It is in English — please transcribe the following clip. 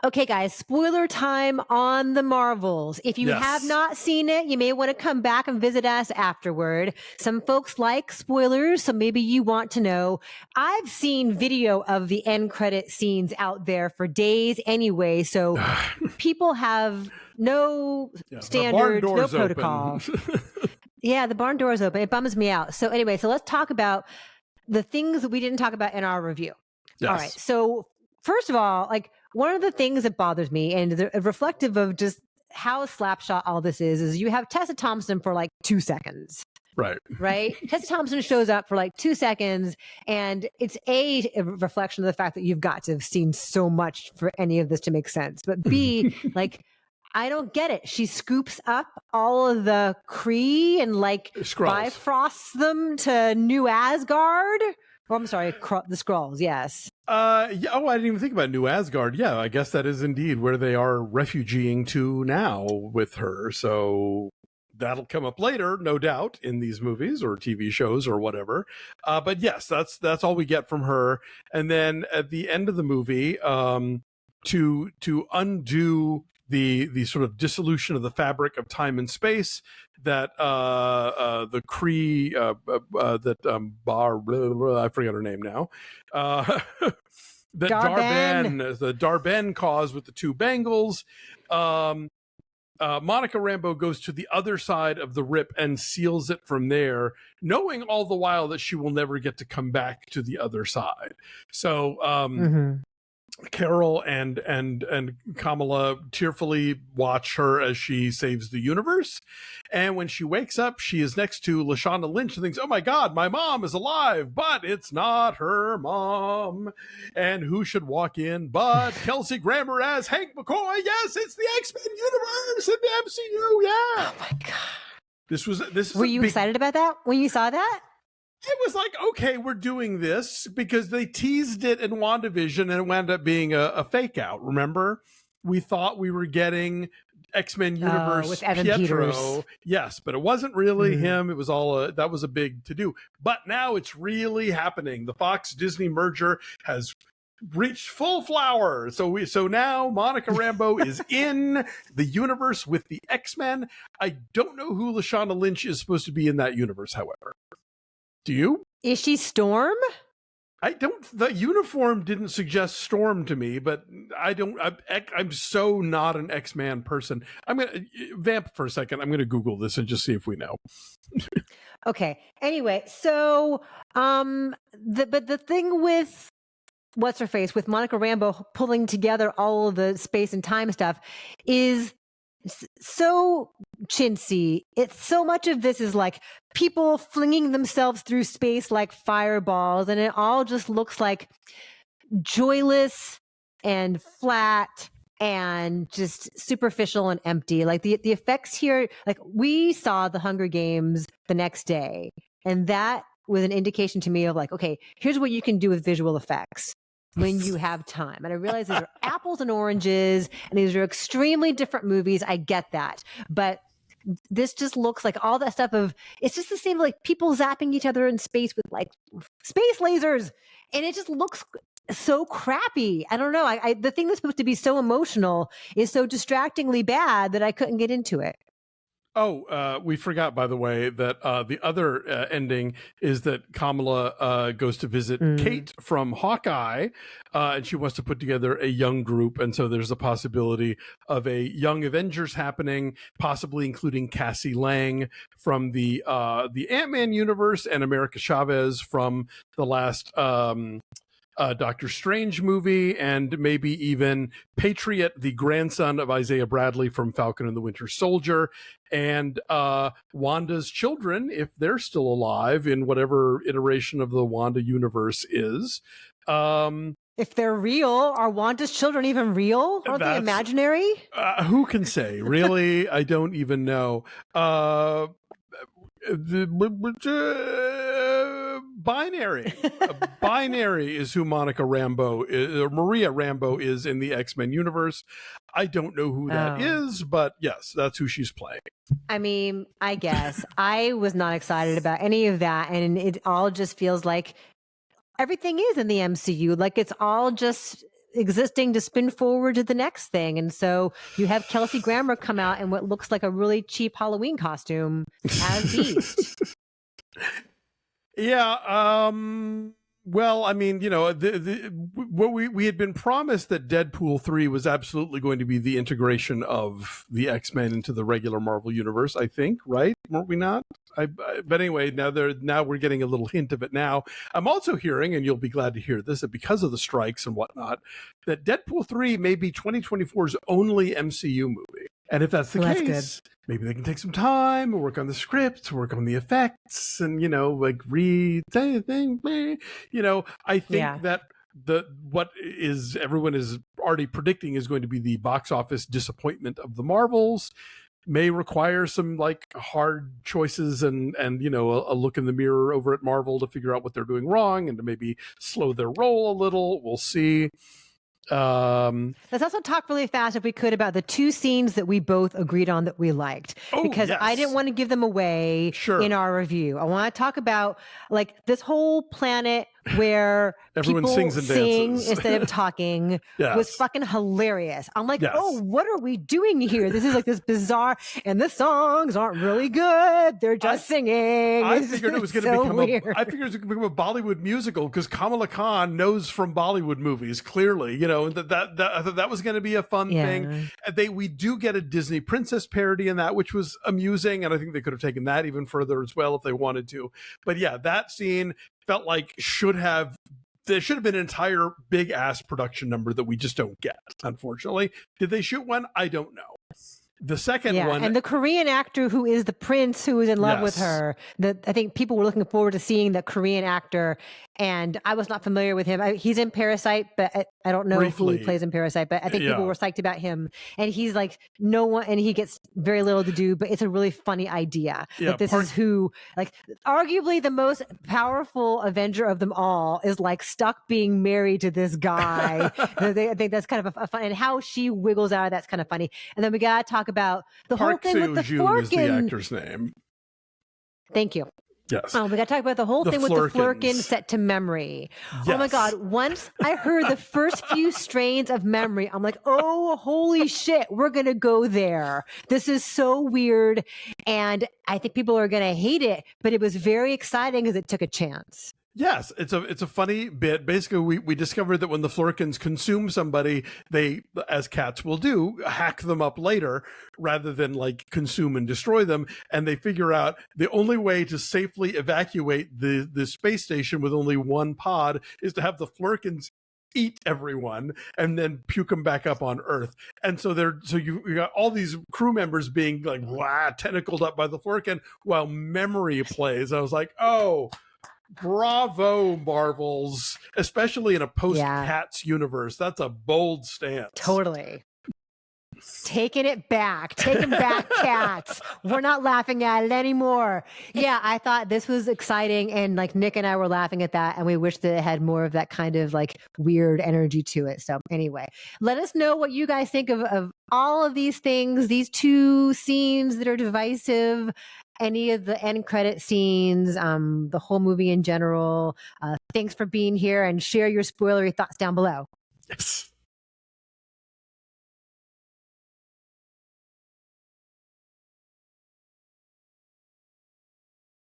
Okay, guys, spoiler time on the Marvels. If you have not seen it, you may want to come back and visit us afterward. Some folks like spoilers, so maybe you want to know. I've seen video of the end credit scenes out there for days anyway, so people have no standards, no protocol. Yeah, the barn door is open. It bums me out. So anyway, so let's talk about the things that we didn't talk about in our review. Yes. All right, so first of all, like, one of the things that bothers me and reflective of just how slapshot all this is you have Tessa Thompson for like 2 seconds. Right. Tessa Thompson shows up for like 2 seconds, and it's a reflection of the fact that you've got to have seen so much for any of this to make sense. But B, like, I don't get it. She scoops up all of the Kree and like bifrosts them to New Asgard. Oh, I'm sorry, the Skrulls, yes. Yeah, oh, I didn't even think about New Asgard. Yeah, I guess that is indeed where they are refugeeing to now with her. So that'll come up later, no doubt, in these movies or TV shows or whatever. But yes, that's all we get from her. And then at the end of the movie, to undo the sort of dissolution of the fabric of time and space that the Kree I forget her name now, that Darben caused with the two bangles. Monica Rambeau goes to the other side of the rip and seals it from there, knowing all the while that she will never get to come back to the other side. So Carol and Kamala tearfully watch her as she saves the universe. And when she wakes up, she is next to Lashana Lynch and thinks, oh my God, my mom is alive, but it's not her mom. And who should walk in but Kelsey Grammer as Hank McCoy? Yes, it's the X-Men universe in the MCU. Yeah. Oh my God. Were you excited about that when you saw that? It was like, okay, we're doing this because they teased it in WandaVision and it wound up being a fake out. Remember? We thought we were getting X-Men Universe with Evan Pietro. Peters. Yes, but it wasn't really him. It was all that was a big to do. But now it's really happening. The Fox Disney merger has reached full flower. So now Monica Rambeau is in the universe with the X-Men. I don't know who Lashana Lynch is supposed to be in that universe, however. Do you? Is she Storm? I don't. The uniform didn't suggest Storm to me, but I don't. I'm so not an X-Man person. I'm gonna vamp for a second. I'm gonna Google this and just see if we know. Okay. Anyway, so the thing with what's her face with Monica Rambeau pulling together all of the space and time stuff is so chintzy. It's so much of this is like people flinging themselves through space like fireballs, and it all just looks like joyless and flat and just superficial and empty. Like the effects here, like we saw the Hunger Games the next day, and that was an indication to me of like, okay, here's what you can do with visual effects when you have time. And I realize these are apples and oranges, and these are extremely different movies. I get that. But this just looks like all that stuff of, it's just the same, like people zapping each other in space with like space lasers. And it just looks so crappy. I don't know. The thing that's supposed to be so emotional is so distractingly bad that I couldn't get into it. Oh, we forgot, by the way, that the other ending is that Kamala goes to visit Kate from Hawkeye, and she wants to put together a young group. And so there's a possibility of a Young Avengers happening, possibly including Cassie Lang from the Ant-Man universe and America Chavez from the last Doctor Strange movie, and maybe even Patriot, the grandson of Isaiah Bradley from Falcon and the Winter Soldier, and Wanda's children, if they're still alive in whatever iteration of the Wanda universe is. If they're real, are Wanda's children even real? Are they imaginary? Who can say? Really? I don't even know. Binary. Binary is who Monica Rambeau is, or Maria Rambeau is in the X-Men universe. I don't know who that is, but yes, that's who she's playing. I mean, I guess I was not excited about any of that, and it all just feels like everything is in the MCU. Like it's all just existing to spin forward to the next thing. And so you have Kelsey Grammer come out in what looks like a really cheap Halloween costume as Beast. Yeah. Well, I mean, you know, what we had been promised that Deadpool 3 was absolutely going to be the integration of the X-Men into the regular Marvel universe, I think, right? Weren't we not? But anyway, now we're getting a little hint of it now. I'm also hearing, and you'll be glad to hear this, that because of the strikes and whatnot, that Deadpool 3 may be 2024's only MCU movie. And if that's the case, maybe they can take some time, work on the script, work on the effects, and, you know, like read anything. You know, I think that what is everyone is already predicting is going to be the box office disappointment of the Marvels may require some like hard choices and you know, a look in the mirror over at Marvel to figure out what they're doing wrong and to maybe slow their roll a little. We'll see. Let's also talk really fast, if we could, about the two scenes that we both agreed on that we liked, because I didn't want to give them away in our review. I want to talk about like this whole planet where everyone people sings and dances instead of talking was fucking hilarious. I'm like, oh, what are we doing here? This is like this bizarre, and the songs aren't really good. They're just singing. I figured it was going to become weird. I figured it was going to become a Bollywood musical because Kamala Khan knows from Bollywood movies clearly, you know, that I thought that was going to be a fun thing. We do get a Disney princess parody in that, which was amusing, and I think they could have taken that even further as well if they wanted to. But yeah, that scene felt like there should have been an entire big ass production number that we just don't get, unfortunately. Did they shoot one? I don't know. The second one, and the Korean actor who is the prince who is in love with her, I think people were looking forward to seeing the Korean actor, and I was not familiar with him. He's in Parasite, but I don't know who he plays in Parasite, but I think people were psyched about him, and he's like no one, and he gets very little to do, but it's a really funny idea. Like this is who, like arguably the most powerful Avenger of them all is like stuck being married to this guy. I think that's kind of a fun, and how she wiggles out of that's kind of funny. And then we gotta talk about the whole thing with the Flerken. Is the actor's name. Thank you. Yes. Oh, we got to talk about the whole thing with the Flerken set to memory. Yes. Oh my God. Once I heard the first few strains of memory, I'm like, oh, holy shit, we're going to go there. This is so weird. And I think people are going to hate it, but it was very exciting because it took a chance. Yes, it's a funny bit. Basically, we discovered that when the Flerkens consume somebody, they, as cats will do, hack them up later rather than like consume and destroy them. And they figure out the only way to safely evacuate the space station with only one pod is to have the Flerkens eat everyone and then puke them back up on Earth. And so you got all these crew members being like tentacled up by the Flerken while memory plays. I was like, oh, bravo, Marvels, especially in a post-Cats universe. That's a bold stance. Totally. Taking it back. Taking back Cats. We're not laughing at it anymore. Yeah, I thought this was exciting, and like Nick and I were laughing at that, and we wish that it had more of that kind of like weird energy to it. So anyway, let us know what you guys think of all of these things, these two scenes that are divisive, any of the end credit scenes, the whole movie in general. Thanks for being here, and share your spoilery thoughts down below. Yes.